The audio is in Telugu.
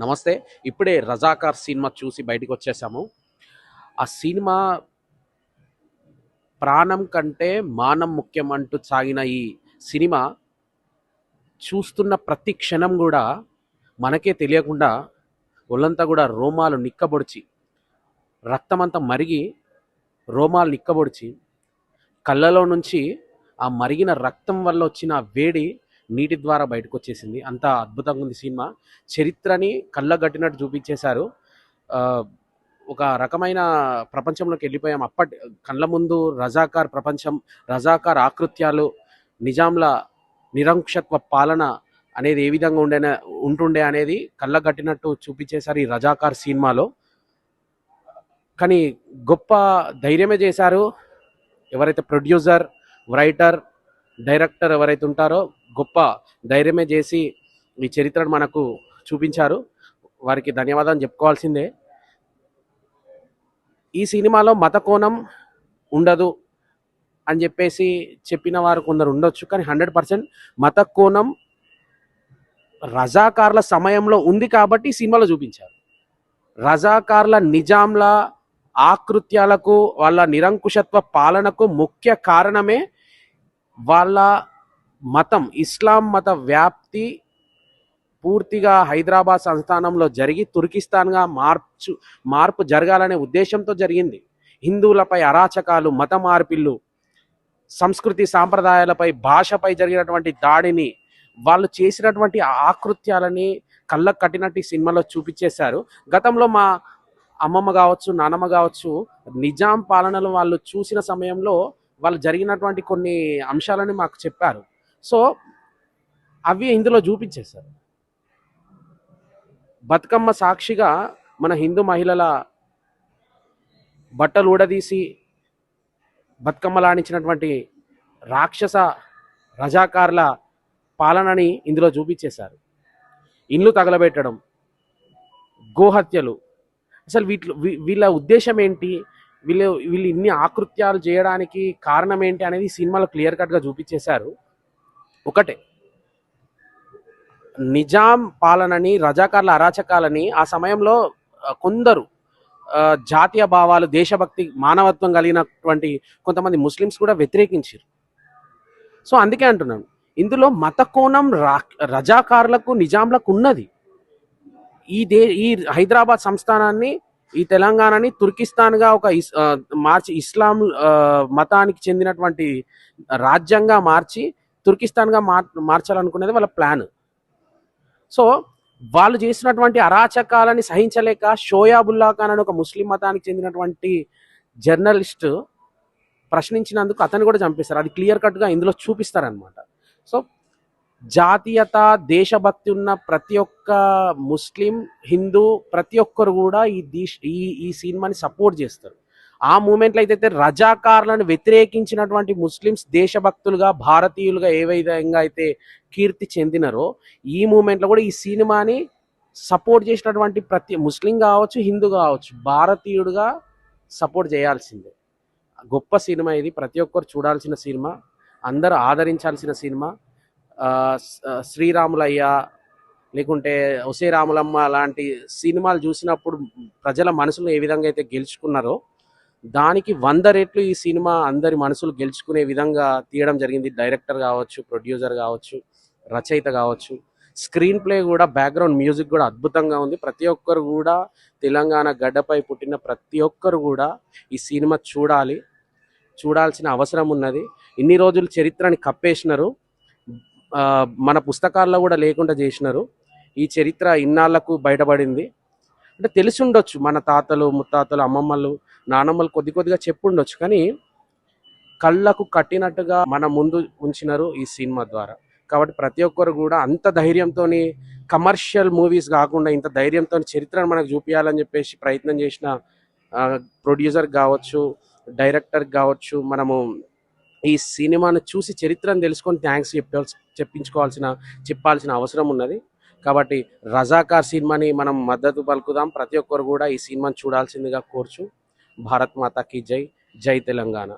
నమస్తే. ఇప్పుడే 'రజాకార్' సినిమా చూసి బయటికొచ్చేసాము. ఆ సినిమా ప్రాణం కంటే మానం ముఖ్యం అంటూ సాగిన ఈ సినిమా చూస్తున్న ప్రతి క్షణం గూడా మనకే తెలియకుండా ఒళ్ళంతా గూడా రోమాలు నిక్కబొడిచి, రక్తమంతా మరిగి రోమాలు నిక్కబొడిచి, కళ్ళలో నుంచి ఆ మరిగిన రక్తం వల్ల వచ్చిన వేడి నీటి ద్వారా బయటకొచ్చేసింది. అంత అద్భుతంగా ఉంది సినిమా. చరిత్రని కళ్ళగట్టినట్టు చూపించేశారు. ఆహ్, ఒక రకమైన ప్రపంచంలోకి వెళ్ళిపోయాం. కళ్ళ ముందు రజాకార్ ప్రపంచం, రజాకార్ ఆకృత్యాలు, నిజాంల నిరంకుశత్వ పాలన అనేది ఏ విధంగా ఉంటుండే అనేది కళ్ళగట్టినట్టు చూపించేశారు ఈ రజాకార్ సినిమాలో. కానీ గొప్ప ధైర్యమే చేశారు ఎవరైతే ప్రొడ్యూసర్, రైటర్, డైరెక్టర్ ఎవరైతే ఉంటారో గొప్ప ధైర్యమే చేసి ఈ చరిత్రను మనకు చూపించారు. వారికి ధన్యవాదాలు చెప్పుకోవాల్సిందే. ఈ సినిమాలో మత కోణం ఉండదు అని చెప్పేసి చెప్పిన వారు కొందరు ఉండొచ్చు, కానీ 100% మత కోణం రజాకార్ల సమయంలో ఉంది కాబట్టి ఈ సినిమాలో చూపించారు. రజాకార్ల నిజాంల ఆకృత్యాలకు, వాళ్ళ నిరంకుశత్వ పాలనకు ముఖ్య కారణమే వాళ్ళ మతం, ఇస్లాం మత వ్యాప్తి పూర్తిగా హైదరాబాద్ సంస్థానంలో జరిగి తుర్కిస్తాన్గా మార్పు జరగాలనే ఉద్దేశంతో జరిగింది. హిందువులపై అరాచకాలు, మత మార్పిళ్ళు, సంస్కృతి సాంప్రదాయాలపై, భాషపై జరిగినటువంటి దాడిని, వాళ్ళు చేసినటువంటి ఆకృత్యాలని కళ్ళకు కట్టినట్టు ఈ సినిమాలో చూపించేశారు. గతంలో మా అమ్మమ్మ కావచ్చు, నానమ్మ కావచ్చు, నిజాం పాలనలు వాళ్ళు చూసిన సమయంలో వాళ్ళు జరిగినటువంటి కొన్ని అంశాలని మాకు చెప్పారు. సో అవి ఇందులో చూపించేశారు. బతుకమ్మ సాక్షిగా మన హిందూ మహిళల బట్టలు ఊడదీసి బతుకమ్మలాడించినటువంటి రాక్షస రజాకార్ల పాలనని ఇందులో చూపించేశారు. ఇండ్లు తగలబెట్టడం, గోహత్యలు, అసలు వీళ్ళ ఉద్దేశం ఏంటి, వీళ్ళు ఇన్ని ఆకృత్యాలు చేయడానికి కారణం ఏంటి అనేది సినిమాలో క్లియర్ కట్గా చూపించేశారు. ఒకటే, నిజాం పాలనని, రజాకార్ల అరాచకాలని ఆ సమయంలో కొందరు జాతీయ భావాలు, దేశభక్తి, మానవత్వం కలిగినటువంటి కొంతమంది ముస్లిమ్స్ కూడా వ్యతిరేకించారు. సో అందుకే అంటున్నాను, ఇందులో మత కోణం రజాకార్లకు, నిజాంలకు ఉన్నది. ఈ హైదరాబాద్ సంస్థానాన్ని, ఈ తెలంగాణని తుర్కిస్తాన్గా ఒక మార్చి, ఇస్లాం మతానికి చెందినటువంటి రాజ్యంగా మార్చి తుర్కిస్తాన్గా మార్చాలనుకునేది వాళ్ళ ప్లాన్. సో వాళ్ళు చేసినటువంటి అరాచకాలని సహించలేక షోయాబుల్లా ఖాన్ అని ఒక ముస్లిం మతానికి చెందినటువంటి జర్నలిస్ట్ ప్రశ్నించినందుకు అతను కూడా చంపేస్తారు. అది క్లియర్ కట్గా ఇందులో చూపిస్తారనమాట. సో జాతీయత, దేశభక్తి ఉన్న ప్రతి ఒక్క ముస్లిం, హిందూ, ప్రతి ఒక్కరు కూడా ఈ సినిమాని సపోర్ట్ చేస్తారు. ఆ మూమెంట్లో అయితే రజాకార్లను వ్యతిరేకించినటువంటి ముస్లిమ్స్ దేశభక్తులుగా, భారతీయులుగా ఏ విధంగా అయితే కీర్తి చెందినారో, ఈ మూమెంట్లో కూడా ఈ సినిమాని సపోర్ట్ చేసినటువంటి ప్రతి ముస్లిం కావచ్చు, హిందూ కావచ్చు, భారతీయుడుగా సపోర్ట్ చేయాల్సిందే. గొప్ప సినిమా ఇది, ప్రతి ఒక్కరు చూడాల్సిన సినిమా, అందరూ ఆదరించాల్సిన సినిమా. శ్రీరాములయ్య లేకుంటే ఒసే రాములమ్మ లాంటి సినిమాలు చూసినప్పుడు ప్రజల మనసులు ఏ విధంగా అయితే గెలుచుకున్నారో దానికి 100 రెట్లు ఈ సినిమా అందరి మనసులు గెలుచుకునే విధంగా తీయడం జరిగింది. డైరెక్టర్ కావచ్చు, ప్రొడ్యూసర్ కావచ్చు, రచయిత కావచ్చు. స్క్రీన్ ప్లే కూడా, బ్యాక్గ్రౌండ్ మ్యూజిక్ కూడా అద్భుతంగా ఉంది. ప్రతి ఒక్కరు కూడా, తెలంగాణ గడ్డపై పుట్టిన ప్రతి ఒక్కరు కూడా ఈ సినిమా చూడాల్సిన అవసరం ఉన్నది. ఇన్ని రోజులు చరిత్రని కప్పేసినారు, మన పుస్తకాల్లో కూడా లేకుండా చేసినారు. ఈ చరిత్ర ఇన్నాళ్లకు బయటపడింది. అంటే తెలిసి ఉండొచ్చు, మన తాతలు, ముత్తాతలు, అమ్మమ్మలు, నానమ్మలు కొద్దిగా చెప్పుండొచ్చు, కానీ కళ్ళకు కట్టినట్టుగా మన ముందు ఉంచినారు ఈ సినిమా ద్వారా. కాబట్టి ప్రతి ఒక్కరు కూడా అంత ధైర్యంతో, కమర్షియల్ మూవీస్ కాకుండా ఇంత ధైర్యంతో చరిత్రను మనకు చూపించాలని చెప్పేసి ప్రయత్నం చేసిన ప్రొడ్యూసర్ కావచ్చు, డైరెక్టర్ కావచ్చు, మనము ఈ సినిమాను చూసి చరిత్రను తెలుసుకొని థ్యాంక్స్ చెప్పాల్సిన అవసరం ఉన్నది. కాబట్టి రజాకార్ సినిమాని మనం మద్దతు పలుకుదాం. ప్రతి ఒక్కరు కూడా ఈ సినిమాని చూడాల్సిందిగా కోరుచు. భారత్ మాతాకి జై, జై తెలంగాణ.